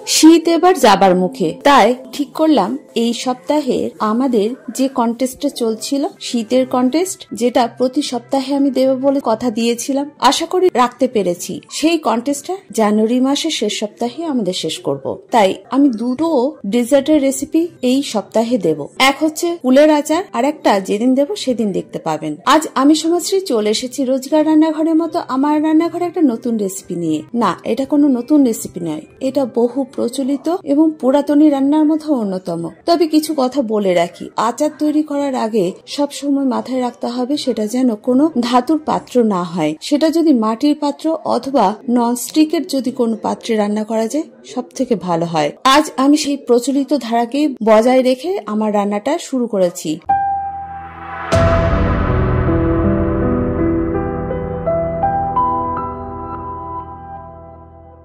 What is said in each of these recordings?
শীত এবার যাবার মুখে, তাই ঠিক করলাম এই সপ্তাহের আমাদের যে কন্টেস্টটা চলছিল, শীতের কন্টেস্ট, যেটা প্রতি সপ্তাহে আমি দেব বলে কথা দিয়েছিলাম, আশা করি রাখতে পেরেছি। সেই কন্টেস্টটা জানুয়ারি মাসের শেষ সপ্তাহে আমাদের শেষ করব। তাই আমি দুটো ডেজার্টের রেসিপি এই সপ্তাহে দেব। এক হচ্ছে কুলের আচার, আর একটা যেদিন দেব সেদিন দেখতে পাবেন। আজ আমি সমাজশ্রী চলে এসেছি রোজগার রান্নাঘরের মতো আমার রান্নাঘরে একটা নতুন রেসিপি নিয়ে। না, এটা কোনো নতুন রেসিপি নয়, এটা বহু প্রচলিত এবং পুরাতনী রান্নার মধ্যে অন্যতম। তবে কিছু কথা বলে রাখি, আচার তৈরি করার আগে সব সময় মাথায় রাখতে হবে সেটা যেন কোনো ধাতুর পাত্র না হয়। সেটা যদি মাটির পাত্র অথবা ননস্টিকের যদি কোনো পাত্রে রান্না করা যায় সব থেকে ভালো হয়। আজ আমি সেই প্রচলিত ধারাকে বজায় রেখে আমার রান্নাটা শুরু করেছি।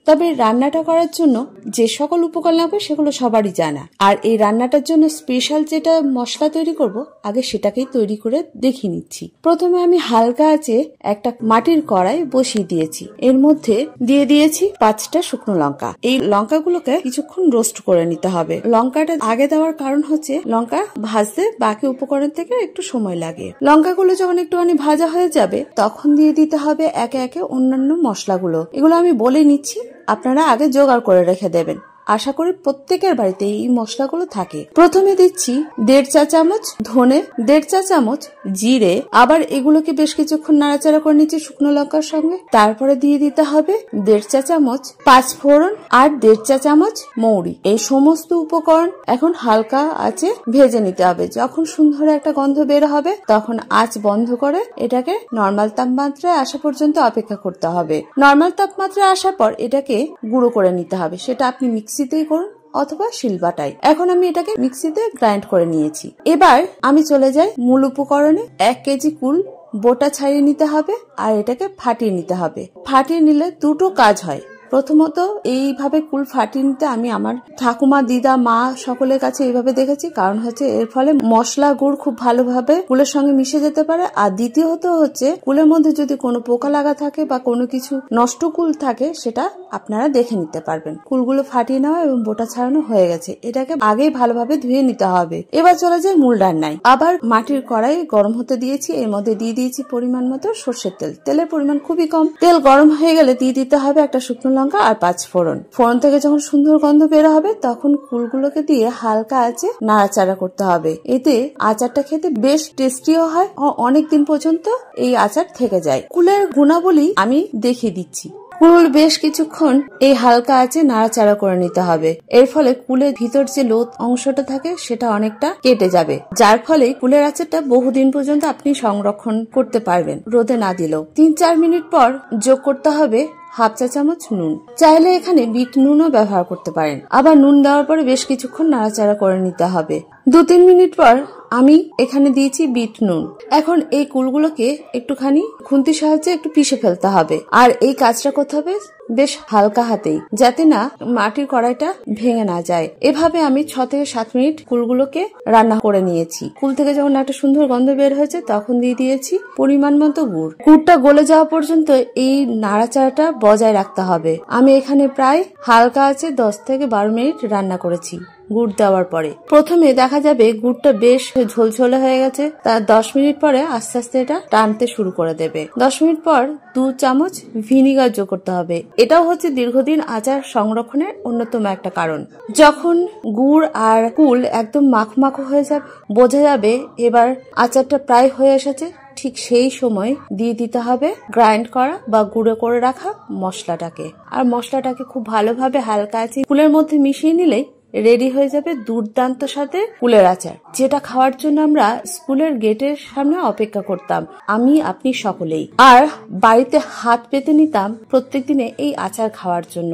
তবে রান্নাটা করার জন্য যে সকল উপকরণ লাগবে সেগুলো সবারই জানা। আর এই রান্নাটার জন্য স্পেশাল যেটা মশলা তৈরি করব, আগে সেটাকেই তৈরি করে দেখিয়ে নিচ্ছি। প্রথমে আমি হালকা আঁচে একটা মাটির কড়াই বসিয়ে দিয়েছি। এর মধ্যে দিয়ে দিয়েছি 5টা শুকনো লঙ্কা। এই লঙ্কাগুলোকে কিছুক্ষণ রোস্ট করে নিতে হবে। লঙ্কাটা আগে দেওয়ার কারণ হচ্ছে লঙ্কা ভাজতে বাকি উপকরণ থেকে একটু সময় লাগে। লঙ্কাগুলো যখন একটুখানি ভাজা হয়ে যাবে তখন দিয়ে দিতে হবে একে একে অন্যান্য মশলাগুলো। এগুলো আমি বলে নিচ্ছি, আপনারা আগে জোগাড় করে রেখে দেবেন। আশা করি প্রত্যেকের বাড়িতে এই মশলাগুলো থাকে। প্রথমে দিচ্ছি 1.5 চা চামচ ধনে, 1.5 চা চামচ জিরে, আবার এগুলোকে বেশ কিছুক্ষণ নাড়াচাড়া করে নিচ্ছি শুকনো লঙ্কার সঙ্গে। তারপরে দিয়ে দিতে হবে 1.5 চা চামচ পাঁচফোড়ন আর 1.5 চা চামচ মৌরি। এই সমস্ত উপকরণ এখন হালকা আঁচে ভেজে নিতে হবে। যখন সুন্দর একটা গন্ধ বের হবে তখন আঁচ বন্ধ করে এটাকে নর্মাল তাপমাত্রায় আসা পর্যন্ত অপেক্ষা করতে হবে। নর্মাল তাপমাত্রায় আসার পর এটাকে গুঁড়ো করে নিতে হবে। সেটা আপনি মিক্সিতেই করুন অথবা শিলবাটায়। এখন আমি এটাকে মিক্সিতে গ্রাইন্ড করে নিয়েছি। এবার আমি চলে যাই মূল উপকরণে। 1 কেজি কুল বোটা ছাড়িয়ে নিতে হবে আর এটাকে ফাটিয়ে নিতে হবে। ফাটিয়ে নিলে দুটো কাজ হয়। প্রথমত এইভাবে কুল ফাটিয়ে নিতে আমি আমার ঠাকুমা, দিদা, মা সকলের কাছে এইভাবে দেখেছি। কারণ হচ্ছে এর ফলে মশলা গুড় খুব ভালোভাবে কুলের সঙ্গে মিশে যেতে পারে। আর দ্বিতীয়ত হচ্ছে কুলের মধ্যে যদি কোনো পোকা লাগা থাকে বা কোনো কিছু নষ্ট কুল থাকে সেটা আপনারা দেখে নিতে পারবেন। কুলগুলো ফাটিয়ে নেওয়া এবং বোটা ছাড়ানো হয়ে গেছে। এটাকে আগেই ভালোভাবে ধুয়ে নিতে হবে। এবার চলে যায় মূল রান্নায়। আবার মাটির কড়াই গরম হতে দিয়েছি। এর মধ্যে দিয়ে দিয়েছি পরিমাণ মতো সর্ষের তেল। তেলের পরিমাণ খুবই কম। তেল গরম হয়ে গেলে দিয়ে দিতে হবে একটা শুকনো লঙ্কা আর 5 ফোড়ন। ফোড়ন থেকে যখন সুন্দর গন্ধ বের হবে তখন কুলগুলোকে দিয়ে হালকা আঁচে নাড়াচাড়া করতে হবে। এতে আচারটা খেতে বেশ টেস্টিও হয় ও অনেকদিন পর্যন্ত এই আচার থেকে যায়। কুলের গুণাবলী আমি দেখিয়ে দিচ্ছি। কুল বেশ কিছুক্ষণ এই হালকা আঁচে নাড়াচাড়া করে নিতে হবে। এর ফলে কুলের ভিতর যে লোদ অংশটা থাকে সেটা অনেকটা কেটে যাবে, যার ফলে কুলের আচারটা বহুদিন পর্যন্ত আপনি সংরক্ষণ করতে পারবেন রোদে না দিলেও। 3-4 মিনিট পর যোগ করতে হবে 1/2 চা চামচ নুন। চাইলে এখানে বিট নুনও ব্যবহার করতে পারেন। আবার নুন দেওয়ার পরে বেশ কিছুক্ষণ নাড়াচাড়া করে নিতে হবে। 2-3 মিনিট পর আমি এখানে দিয়েছি বিট নুন। এখন এই কুলগুলোকে একটুখানি খুন্তির সাহায্যে একটু পিষে ফেলতে হবে। আর এই কাজটা করতে হবে বেশ হালকা হাতেই, যাতে না মাটির কড়াইটা ভেঙে না যায়। এভাবে আমি 6 থেকে 7 মিনিট কুলগুলোকে রান্না করে নিয়েছি। কুল থেকে যখন একটা সুন্দর গন্ধ বের হয়েছে তখন দিয়ে দিয়েছি পরিমাণ মতো গুড়। গুড়টা গলে যাওয়া পর্যন্ত এই নাড়াচাড়াটা বজায় রাখতে হবে। আমি এখানে প্রায় হালকা আছে 10 থেকে 12 মিনিট রান্না করেছি। গুড় দেওয়ার পরে প্রথমে দেখা যাবে গুড়টা বেশ ঝোলঝোলে হয়ে গেছে। তার 10 মিনিট পরে আস্তে আস্তে এটা টানতে শুরু করে দেবে। 10 মিনিট পর 2 চামচ ভিনিগার যোগ করতে হবে। এটাও হচ্ছে দীর্ঘদিন আচার সংরক্ষণের অন্যতম একটা কারণ। যখন গুড় আর কুল একদম মাখো হয়ে যাবে, বোঝা যাবে এবার আচারটা প্রায় হয়ে এসেছে। ঠিক সেই সময় দিয়ে দিতে হবে গ্রাইন্ড করা বা গুঁড়ো করে রাখা মশলাটাকে। আর মশলাটাকে খুব ভালোভাবে হালকা আছে কুলের মধ্যে মিশিয়ে নিলেই রেডি হয়ে যাবে দুর্দান্ত সাথে কুলের আচার, যেটা খাওয়ার জন্য আমরা স্কুলের গেটের সামনে অপেক্ষা করতাম, আমি আপনি সকলেই। আর বাড়িতে হাত পেতে নিতাম প্রত্যেক দিনে এই আচার খাওয়ার জন্য।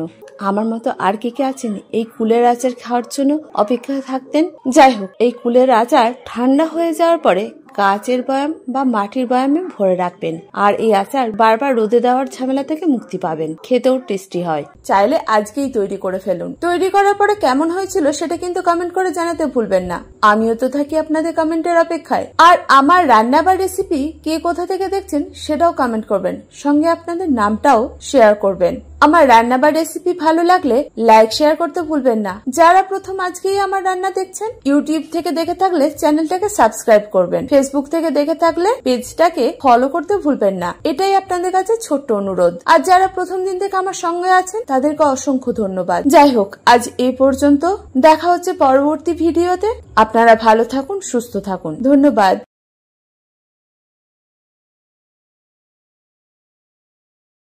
আমার মতো আর কে কে আছেন এই কুলের আচার খাওয়ার জন্য অপেক্ষায় থাকতেন? যাই হোক, এই কুলের আচার ঠান্ডা হয়ে যাওয়ার পরে কাচের বয়াম বা মাটির বয়ামে ভরে রাখবেন। আর এই আচার বারবার রোদে দেওয়ার ঝামেলা থেকে মুক্তি পাবেন। খেতেও টেস্টি হয়। চাইলে আজকেই তৈরি করে ফেলুন। তৈরি করার পরে কেমন হয়েছিল সেটা কিন্তু কমেন্ট করে জানাতে ভুলবেন না। আমিও তো থাকি আপনাদের কমেন্টের অপেক্ষায়। আর আমার রান্না বা রেসিপি কে কোথা থেকে দেখছেন সেটাও কমেন্ট করবেন, সঙ্গে আপনাদের নামটাও শেয়ার করবেন। আমার রান্না বা রেসিপি ভালো লাগলে লাইক শেয়ার করতে ভুলবেন না। যারা প্রথম আজকেই আমার রান্না দেখছেন, ইউটিউব থেকে দেখে থাকলে চ্যানেলটাকে সাবস্ক্রাইব করবেন, ফেসবুক থেকে দেখে থাকলে পেজটাকে ফলো করতে ভুলবেন না। এটাই আপনাদের কাছে ছোট্ট অনুরোধ। আর যারা প্রথম দিন থেকে আমার সঙ্গে আছেন তাদেরকে অসংখ্য ধন্যবাদ। যাই হোক, আজ এই পর্যন্ত। দেখা হচ্ছে পরবর্তী ভিডিওতে। আপনারা ভালো থাকুন, সুস্থ থাকুন। ধন্যবাদ।